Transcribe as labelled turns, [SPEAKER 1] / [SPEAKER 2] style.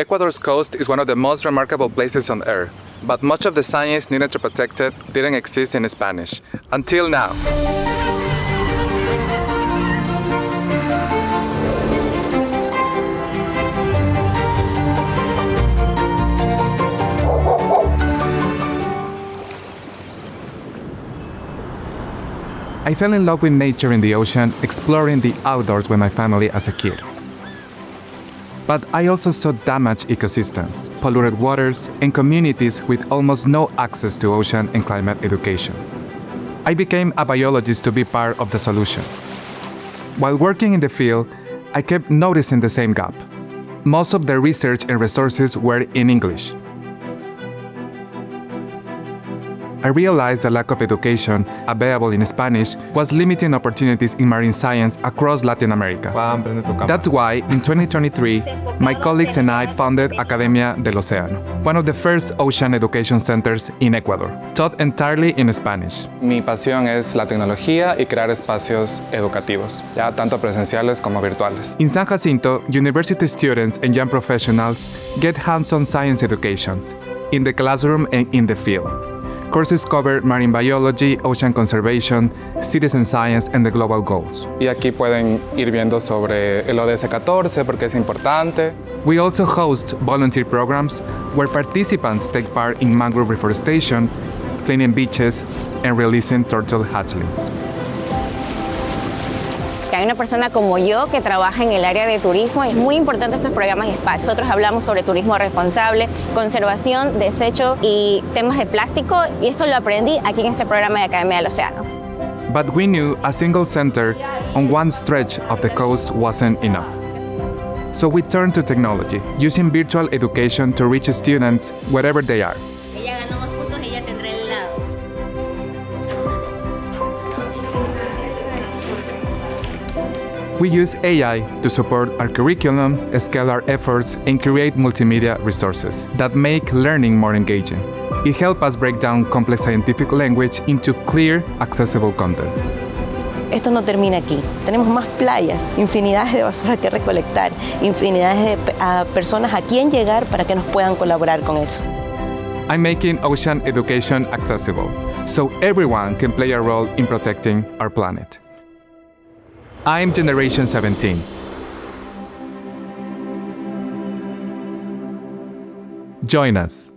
[SPEAKER 1] Ecuador's coast is one of the most remarkable places on Earth, but much of the science needed to protect it didn't exist in Spanish, until now. I fell in love with nature in the ocean, exploring the outdoors with my family as a kid. But I also saw damaged ecosystems, polluted waters, and communities with almost no access to ocean and climate education. I became a biologist to be part of the solution. While working in the field, I kept noticing the same gap. Most of the research and resources were in English. I realized the lack of education available in Spanish was limiting opportunities in marine science across Latin America. That's why, in 2023, my colleagues and I founded Academia del Océano, one of the first ocean education centers in Ecuador, taught entirely in Spanish. Mi pasión es la tecnología y crear espacios educativos, ya tanto presenciales como virtuales. In San Jacinto, university students and young professionals get hands-on science education, in the classroom and in the field. Courses cover marine biology, ocean conservation, citizen science, and the global goals. Y aquí pueden ir viendo sobre el ODS 14 porque es importante. We also host volunteer programs where participants take part in mangrove reforestation, cleaning beaches, and releasing turtle hatchlings.
[SPEAKER 2] Que hay una persona como yo que trabaja en el área de turismo, es muy importante estos programas y espacios. Nosotros hablamos sobre turismo responsable, conservación, desecho y temas de plástico, y esto lo aprendí aquí en este programa de Academia del Océano.
[SPEAKER 1] But we knew a single center on one stretch of the coast wasn't enough. So we turned to technology, using virtual education to reach students wherever they are.
[SPEAKER 2] Ella ganó más puntos, ella tendrá el helado.
[SPEAKER 1] We use AI to support our curriculum, scale our efforts, and create multimedia resources that make learning more engaging. It helps us break down complex scientific language into clear, accessible content.
[SPEAKER 3] Esto no termina aquí. Tenemos más playas, infinidades de basura que recolectar, infinidades de personas a quien llegar para que nos puedan colaborar con eso.
[SPEAKER 1] I'm making ocean education accessible, so everyone can play a role in protecting our planet. I'm Generation 17. Join us.